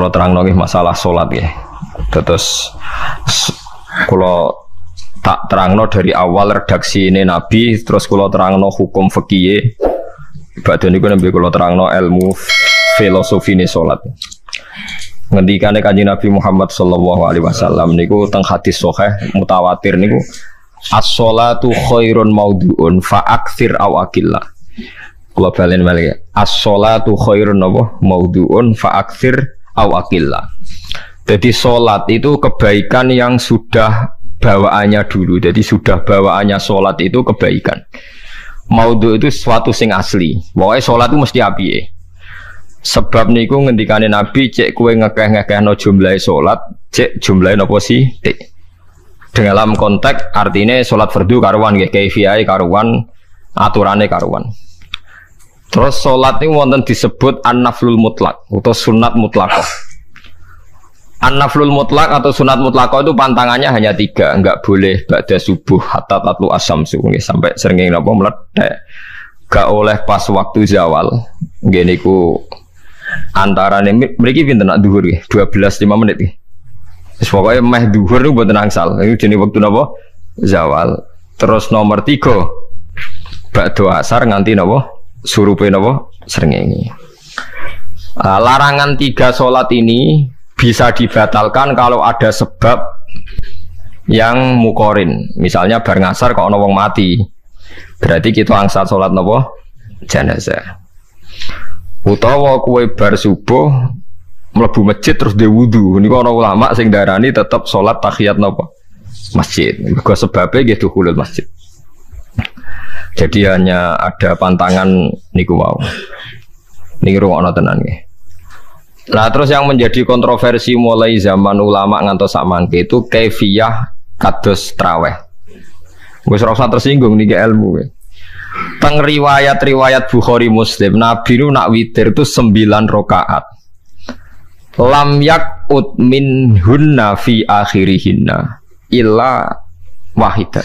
Kalau terang nggih masalah salat nggih. Terus kalau tak terangno dari awal redaksi ini Nabi, terus kalau terangno hukum fikih. Badhe niku nembe kula terangno ilmu filosofi ne salat. Ngendikane Kanjeng Nabi Muhammad sallallahu alaihi wasallam niku teng hadis sahih mutawatir niku as-sholatu khairun maudhu'un fa aktsir aw aqilla. Kula balen malih. As-sholatu khairun maudhu'un fa aktsir aw aqilla. Jadi salat itu kebaikan yang sudah bawaannya dulu. Jadi sudah bawaannya salat itu kebaikan. Maudhu itu sesuatu sing asli. Pokoknya sholat itu mesti apike. Sebab niku ngendikane Nabi cek kowe ngekeh-ngekehno jumlahe sholat, cek jumlahe napa sih? Dalam konteks artinya sholat fardu karuan nggih, kaifiyahe karuan, aturane karuan. Terus sholat niku wonten disebut an-naflul mutlak atau sunat mutlaqah. An-naflul mutlak atau sunat mutlaqah itu pantangannya hanya 3, enggak boleh ba'da subuh hatta tatlu asyamsu sampai srengenge napa meledak. Enggak oleh pas waktu zawal. Nggih niku antarane mriki pinten nak zuhur nggih? 12:05 nggih. Wis pokoke meh zuhur niku mboten angsal. Iku jenenge wektu napa? Zawal. Terus nomor 3 ba'da asar nganti napa? Surupe napa? Srengenge. Larangan 3 salat ini bisa dibatalkan kalau ada sebab yang mukorin. Misalnya bar ngasar kok ana wong mati. Berarti kita angsal salat napa? Jenazah. Utawa kowe bar subuh mlebu masjid terus dhe wudu. Niku ana ulama sing darani tetep salat tahiyat napa? Masjid. Mergo sebabe nggih dukhulul masjid. Jadi hanya ada pantangan niku wau. Niki rungokno tenan nggih. Nah terus yang menjadi kontroversi mulai zaman ulama ngantos samangke itu kaifiyah kados traweh. Wis ora usah tersinggung niki ilmu. Teng riwayat-riwayat Bukhari Muslim Nabi nu nak witir itu 9 rakaat. Lam yakut min hunna fi akhirihinna illa wahidan.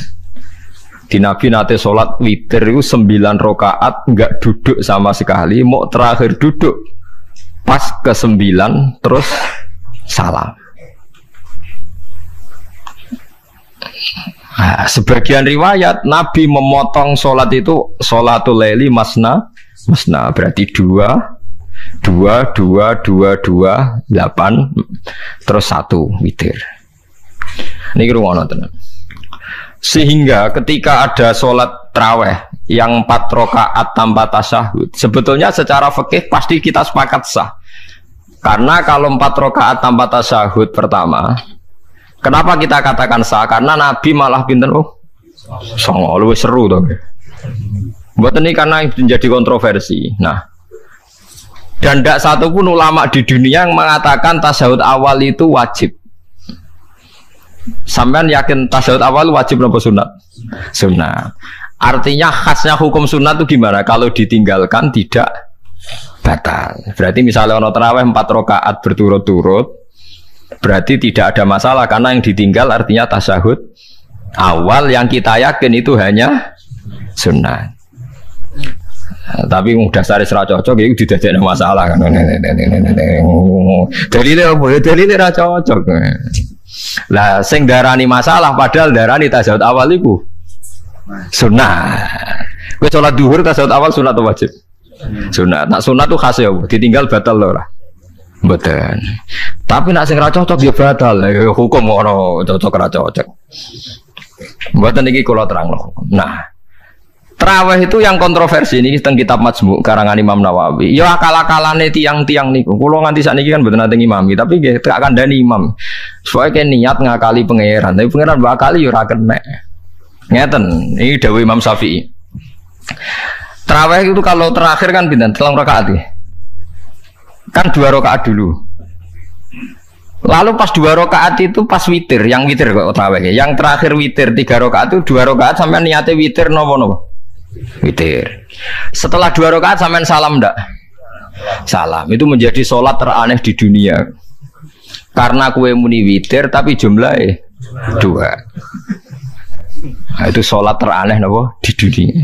Di Nabi nate salat witir itu 9 rakaat enggak duduk sama sekali, mau terakhir duduk pas ke-9 terus salam. Nah, sebagian riwayat Nabi memotong sholat itu sholatul laili masna berarti 2 8 terus 1 witir. Niki rungono tenan. Sehingga ketika ada sholat tarawih yang 4 rakaat tanpa tasyahud, sebetulnya secara fikih pasti kita sepakat sah. Karena kalau 4 rakaat tanpa tasyahud pertama, kenapa kita katakan sah? Karena Nabi malah pinten songo luwih seru to. Mboten ini karena menjadi kontroversi. Nah, dan tidak satu pun ulama di dunia yang mengatakan tasyahud awal itu wajib. Sampean yakin tasyahud awal wajib atau sunat? Sunat. Artinya khasnya hukum sunat itu gimana? Kalau ditinggalkan tidak batal. Berarti misalnya ono tarawih 4 rakaat berturut-turut, berarti tidak ada masalah karena yang ditinggal artinya tasyahud awal yang kita yakin itu hanya sunat. Tapi dasar ra cocok itu tidak ada masalah kan. Dalile ra cocok. Lah sing darani masalah padahal darani tasyahud awal iku sunat. Kowe salat zuhur tasyahud awal sunat atau wajib? Sunat. Nak sunat tuh khas ya, ditinggal batal lho ora. Mboten. Tapi nak sing ra cocok ya batal. Hukum ora cocok ra cocok. Mboten iki kula terangno. Nah, tarawih itu yang kontroversi ini teng kitab Majmu' karangan Imam Nawawi. Ya akal-akalane tiang-tiang niku. Kula nganti sakniki kan mboten nate ngimami, tapi nggih tak kandhani imam. Soale niat ngakali pangeran, tapi pangeran bakali ya ora kena. Ngeten, ini dawuh Imam Syafi'i. Tarawih itu kalau terakhir kan pinten? 3 rakaat ya. Kan 2 rakaat dulu. Lalu pas 2 rakaat itu pas witir, yang witir kok tarawih. Yang terakhir witir 3 rakaat itu 2 rakaat sampai niate witir nopo-nopo. Witir. Setelah 2 rakaat sampean salam ndak? Salam. Itu menjadi sholat teraneh di dunia. Karena kue muni witir tapi jumlahnya 2. Nah, itu sholat teraneh napa di dunia.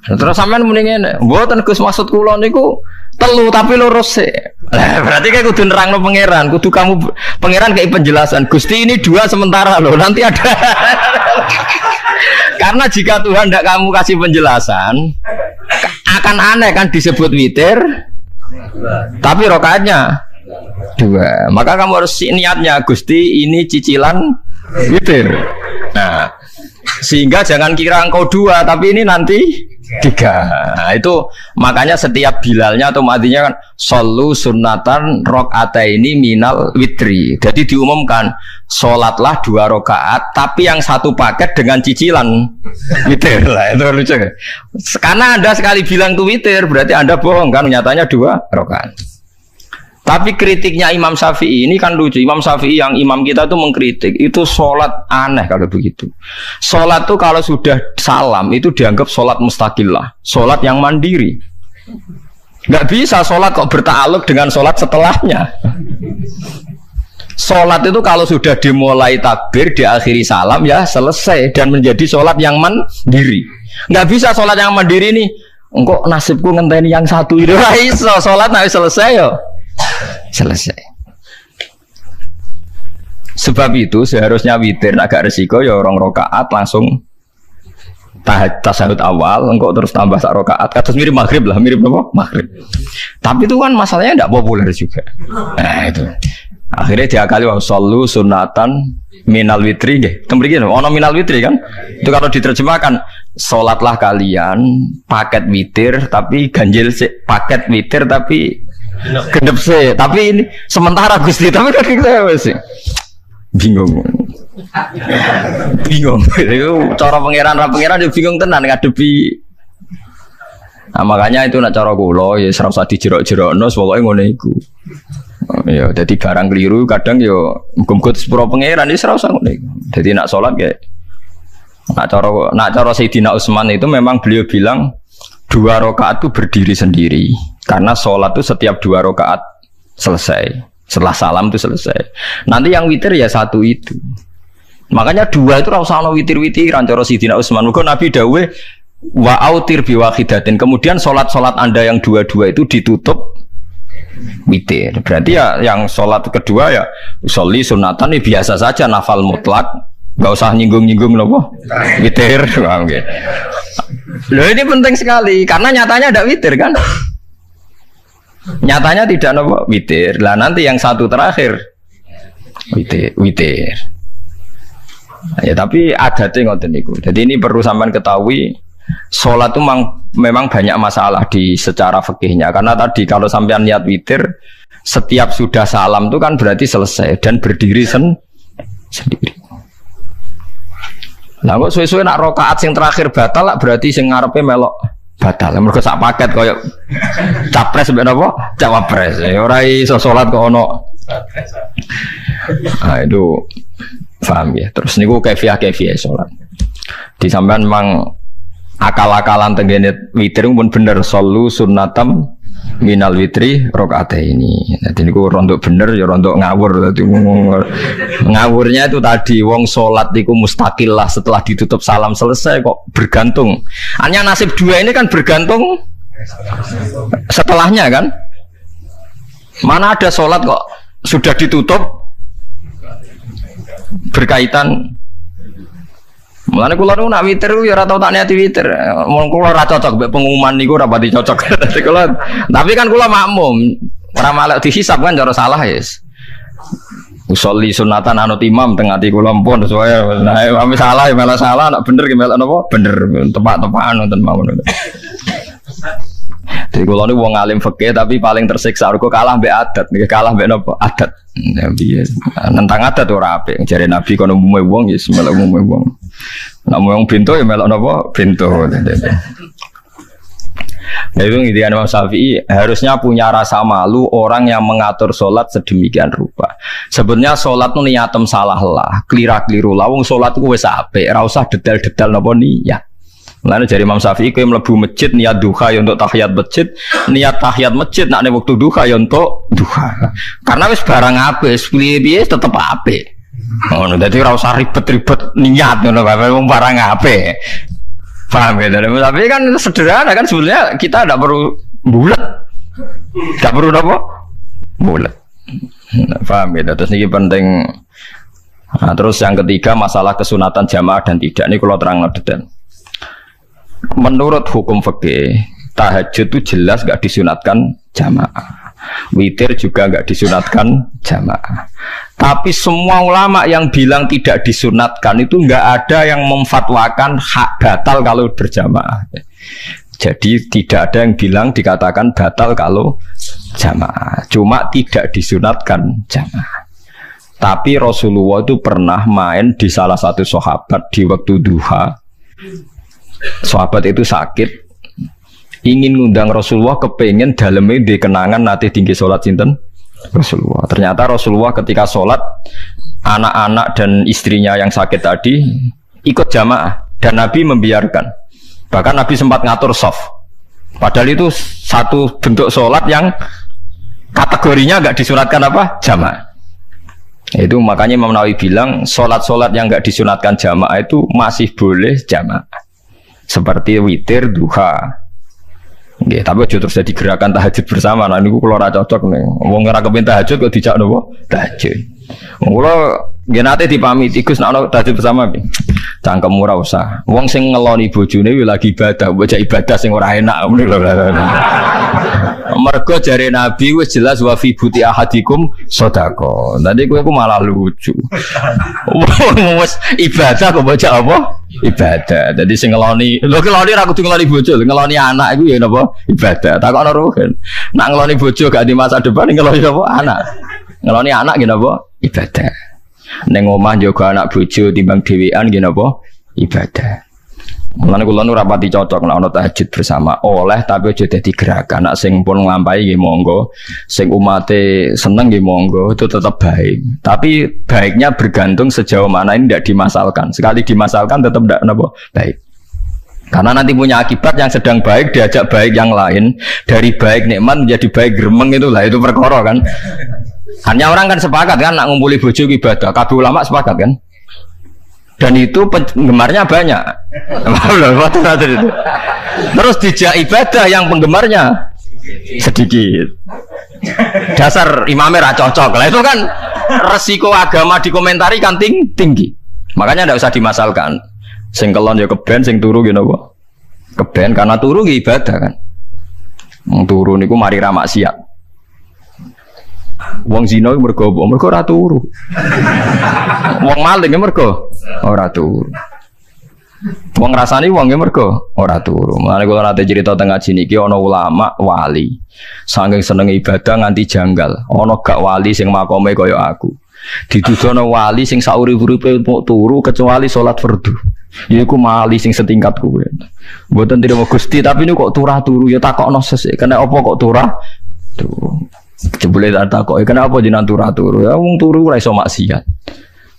Terus sampean muni ngene, mboten Gus maksud kula niku Telu tapi lurus sih. Berarti kayak kudu nerangno pangeran, kudu kamu pangeran kayak penjelasan. Gusti ini 2 sementara loh, nanti ada. Karena jika Tuhan tidak kamu kasih penjelasan, akan aneh kan disebut witir, tapi rokaatnya 2. Maka kamu harus niatnya Gusti ini cicilan witir. Nah, sehingga jangan kira engkau 2, tapi ini nanti 3. Nah, itu makanya setiap bilalnya atau matinya kan solu sunnatan rakaataini minal witri. Jadi diumumkan sholatlah 2 rakaat, tapi yang 1 paket dengan cicilan witir. Lah itu lucu. Karena Anda sekali bilang itu witir, berarti Anda bohong kan? Nyatanya 2 rakaat. Tapi kritiknya Imam Syafi'i ini kan lucu. Imam Syafi'i yang imam kita tuh mengkritik itu sholat aneh kalau begitu. Sholat tuh kalau sudah salam itu dianggap sholat mustaqillah, sholat yang mandiri. Nggak bisa sholat kok bertakluk dengan sholat setelahnya. Sholat itu kalau sudah dimulai takbir, diakhiri salam ya selesai dan menjadi sholat yang mandiri. Nggak bisa sholat yang mandiri nih. Engkau nasibku ngenteni yang satu itu. Iso sholat nggak selesai yo. Selesai. Sebab itu seharusnya witir agak resiko ya orang rokaat langsung tasahud awal, engkau terus tambah sak rokaat. Kados mirip maghrib lah, mirip apa? Maghrib. Tapi itu kan masalahnya tidak populer juga. Nah itu. Akhirnya diakali wa shollu sunatan minal witri nggih. Temriki ono minal witri kan? Itu kalau diterjemahkan salatlah kalian paket witir tapi ganjil paket witir tapi genep sih, tapi ini sementara Gusti, tapi kan kita sih bingung. Itu cara pangeran dia bingung tenan ngadepi. Nah, makanya itu nak cara kula ya ora usah dijerok-jerokno, pokoke ngono iku. Ya, jadi barang keliru kadang yo muga-muga sepuro pangeran ya ora usah ngono iku. Jadi nak salat kayak nak cara Sayyidina Utsman itu memang beliau bilang 2 rakaat itu berdiri sendiri. Karena sholat itu setiap 2 rakaat selesai. Setelah salam itu selesai. Nanti yang witir ya 1 itu. Makanya 2 itu rasa ana witir-witiran cara Sayyidina Utsman. Muga Nabi dawuh wa autir bi wahidatin. Kemudian sholat-sholat Anda yang 2 itu ditutup witir. Berarti ya yang sholat kedua ya sholli sunatan ini biasa saja nafal mutlak. Enggak usah nyinggung-nyinggung loh. Witir. Loh ini penting sekali karena nyatanya ada witir kan? Nyatanya tidak nopo witir. Lah nanti yang 1 terakhir witir. Ya tapi adatnya ngoten niku. Jadi ini perlu sampean ketahui, sholat itu memang banyak masalah di secara fikihnya. Karena tadi kalau sampean niat witir, setiap sudah salam itu kan berarti selesai dan berdiri sendiri. Lah kok suwe-suwe nak rakaat sing terakhir batal lah berarti sing ngarepe melok batal. Mergo sak paket koyo capres mbek napa? Cawapres. Ora iso salat kok ono. Ah itu paham ya. Terus niku kaifiah salat. Di sampean memang akal-akalan tenggene witir pun bener solu sunnatam minal witri rakaataini. Jadi niku rontok bener ya rontok ngawur. Dadi ngawurnya itu tadi wong salat niku mustaqillah setelah ditutup salam selesai kok bergantung. Hanya nasib 2 ini kan bergantung setelahnya kan. Mana ada salat kok sudah ditutup berkaitan. Mulane kula nu nak witir ya ora tau tak niati witir. Mun kula ora cocok mbek pengumuman niku ora pati cocok. Kula tapi kan kula makmum. Ora malek dihisab kan cara salah yes. Usolli sunatan anut imam teng ati kula mpun sesuai. Nah, ame salah ya malah salah, nak bener ki melok napa? Bener tepak-tepakan wonten mawon. Jadi kula niku wong alim fikih tapi paling tersiksa mergo kalah mbek adat, nggih kalah mbek napa? Adat. Nabi nentang adat ora apik. Jare Nabi kono umume wong ya melok umume wong. Nek wong pintu ya melok napa? Pintu. Nah itu intinya Imam Syafi'i harusnya punya rasa malu orang yang mengatur sholat sedemikian rupa. Sebenarnya sholat itu niatem salah lah, keliru lah. Wong sholat itu wes apik, ora usah detail-detail napa niat. Mulane jare Imam Syafi'i kowe mlebu masjid niat duha ya untuk tahiyat masjid, niat tahiyat masjid nek waktu duha ya untuk duha. Karena wis barang apik, piye-piye tetep apik. Ngono dadi ora usah ribet-ribet niat ngono bae wong barang apik. Paham ya? Tapi kan sederhana kan sebenarnya kita tidak perlu bulat. Gak perlu apa? Bulat. Nah, paham ya? Terus ini penting. Nah, terus yang ketiga masalah kesunatan jamaah dan tidak. Ini kalau terang detail. Menurut hukum fikih, tahajud itu jelas gak disunatkan jamaah. Witir juga gak disunatkan jamaah. Tapi semua ulama yang bilang tidak disunatkan itu gak ada yang memfatwakan hak batal kalau berjamaah. Jadi tidak ada yang bilang dikatakan batal kalau jamaah. Cuma tidak disunatkan jamaah. Tapi Rasulullah itu pernah main di salah satu sahabat di waktu duha. Sahabat itu sakit, ingin ngundang Rasulullah, kepengen dalamnya di kenangan nanti tinggi sholat sinten Rasulullah. Ternyata Rasulullah ketika sholat, anak-anak dan istrinya yang sakit tadi ikut jamaah dan Nabi membiarkan. Bahkan Nabi sempat ngatur soft. Padahal itu satu bentuk sholat yang kategorinya nggak disunatkan apa? Jamaah. Itu makanya Imam Nawawi bilang sholat-sholat yang nggak disunatkan jamaah itu masih boleh jamaah. Seperti witir, duha. Nggih, tapi aja terus jadi gerakan tahajud bersama. Nah niku kula ora cocok nih. Wong ora kepen tahajud kok dijak nopo? Tahajud. Wong kula nggih nate dipamiti Gus nek ana tahajud bersama piye? Cangkem ora usah. Wong sing ngeloni bojone lagi ibadah, bocah ibadah sing ora enak ngono lho. Mergo jare Nabi wis jelas wa fi buti ahadikum sedekah. Tadi kowe ku malah lucu. Wis ibadah kok bocah apa? Ibadah. Jadi sing ngeloni, lho ngeloni ra kudu ngeloni bojo, ngeloni anak iku ya napa? Ibadah. Takokno rugen. Nak ngeloni bojo gak di masa depan ngeloni apa? Anak. Ngeloni anak nggih napa? Ibadah. Ning omah njaga anak bojo timbang dhewean nggih napa? Ibadah. Mulane kula nu rapati cocok nek ana tahajud bersama oleh tapi aja dadi gerakan. Nek sing pun nglampahi nggih monggo, sing umate seneng nggih monggo, itu tetap baik. Tapi baiknya bergantung sejauh mana ini tidak dimasalkan. Sekali dimasalkan tetap tidak napa baik. Karena nanti punya akibat yang sedang baik diajak baik yang lain, dari baik nikmat menjadi baik gremeng itulah itu perkara kan. Hanya orang kan sepakat kan nak ngumpuli bojo ibadah, kabeh ulama sepakat kan. Dan itu penggemarnya banyak. Terus dijak ibadah yang penggemarnya sedikit. Dasar imamnya ra cocok. Lah itu kan resiko agama dikomentari kan tinggi. Makanya tidak usah dimasalkan. Sing kelon ya keben, sing turu gitu apa? Keben karena turu ya ibadah kan. Turu niku mari ra maksiat. Wong zina mergo apa? Mergo ora turu. Wong maling mergo ora turu. Wong ngrasani wong mergo ora turu. Mulane kula nate cerita teng ngaji niki ana ulama wali. Saking senenge ibadah nganti janggal. Ana gak wali sing makome kaya aku. Dituduhno wali sing saurip-uripe mok turu kecuali salat fardu. Yaiku wali sing setingkat kowe. Mboten trimo Gusti tapi niku kok turah turu ya takokno sesuk. Kena apa kok turah? Turu. Jebule tak kok kenapa jenengan turu ya wong turu ora iso maksiat.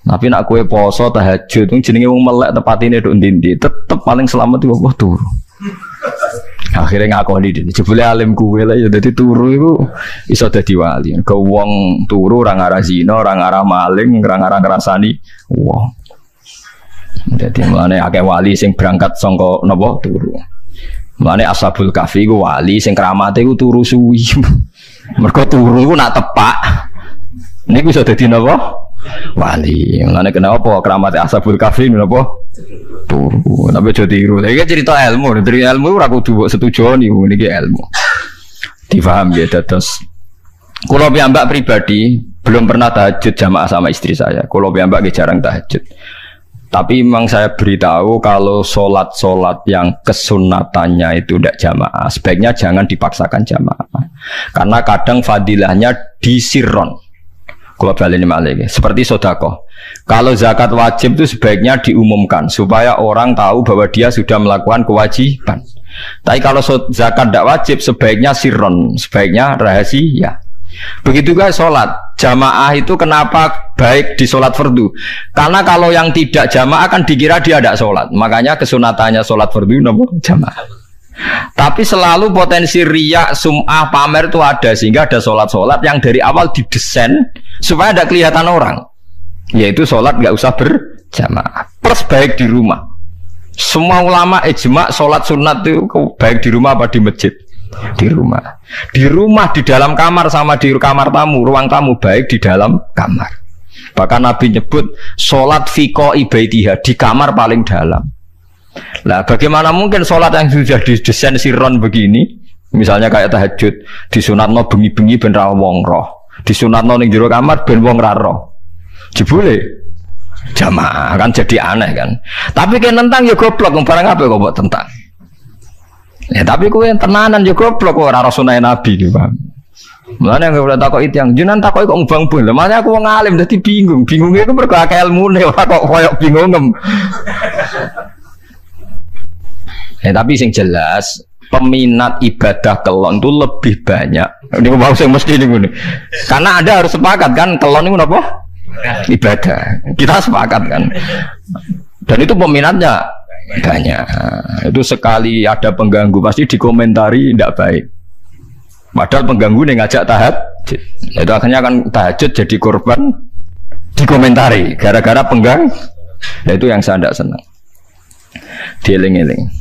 Tapi nak kowe poso tahajud jenenge wong melek tepatine nduk ndi-ndi tetep paling selamat iku apa turu. Akhirnya ngakoni dene jebule alim kowe lah ya dadi turu iku iso dadi wali. Ke wong turu ora ngarah zina, ora ngarah maling, ora ngarah ngrasani wong. Dadi mulane akeh wali sing berangkat saka napa turu. Mulane Ashabul Kahfi ku wali sing kramate ku turu suwi. Mergo turu iku nak tepak. Niku iso dadi napa? Wali. Mulane kenapa kramate Ashabul Kahfi napa? Turu. Tapi aja tiru. Iki cerita ilmu, dari ilmu ora kudu setuju niku niki ilmu. Difaham ya dados. Kula piyambak pribadi belum pernah tahajud jamaah sama istri saya. Kula piyambak jarang tahajud. Tapi memang saya beritahu kalau sholat-sholat yang kesunatannya itu tidak jamaah, sebaiknya jangan dipaksakan jamaah. Karena kadang fadilahnya disirron. Kalau balik ini malah seperti sodakoh. Kalau zakat wajib itu sebaiknya diumumkan supaya orang tahu bahwa dia sudah melakukan kewajiban. Tapi kalau zakat tidak wajib sebaiknya sirron, sebaiknya rahasia. Begitu juga sholat jamaah itu kenapa baik di sholat fardu? Karena kalau yang tidak jamaah kan dikira dia tidak sholat. Makanya kesunatannya sholat fardu nomor jamaah. Tapi selalu potensi riya, sum'ah, pamer itu ada sehingga ada sholat-sholat yang dari awal didesain supaya tidak kelihatan orang. Yaitu sholat nggak usah berjamaah. Plus baik di rumah. Semua ulama ijma sholat sunat itu baik di rumah apa di masjid. Di rumah. Di rumah, di dalam kamar sama di kamar tamu, ruang tamu baik di dalam kamar. Bahkan Nabi nyebut sholat fiko ibaitiha di kamar paling dalam. Lah bagaimana mungkin sholat yang sudah didesain sirron begini, misalnya kayak tahajud, disunatno bengi-bengi ben ra wong roh, disunatno ning jero kamar ben wong ra roh. Jebule jamaah kan jadi aneh kan. Tapi kan tentang ya goblok barang apa kok mbok tentang. Ya tapi kowe tenanan ya goblok kok ora sunah Nabi iki, Bang. Mulane nek ora takoki tiyang, jenengan takoki kok ngubang-ubang. Lah makane aku wong alim dadi bingung. Bingunge iku mergo akeh ilmune ora kok koyo bingungem. Tapi sing jelas peminat ibadah kelon itu lebih banyak. Ini mau saya mesti ini. Karena Anda harus sepakat kan kelon itu apa? Ibadah. Kita sepakat kan. Dan itu peminatnya banyak. Itu sekali ada pengganggu pasti dikomentari tidak baik. Padahal pengganggu ini ngajak tahajud. Itu akhirnya kan tahajud jadi korban dikomentari gara-gara pengganggu. Nah, itu yang saya tidak senang. Dieling-eling.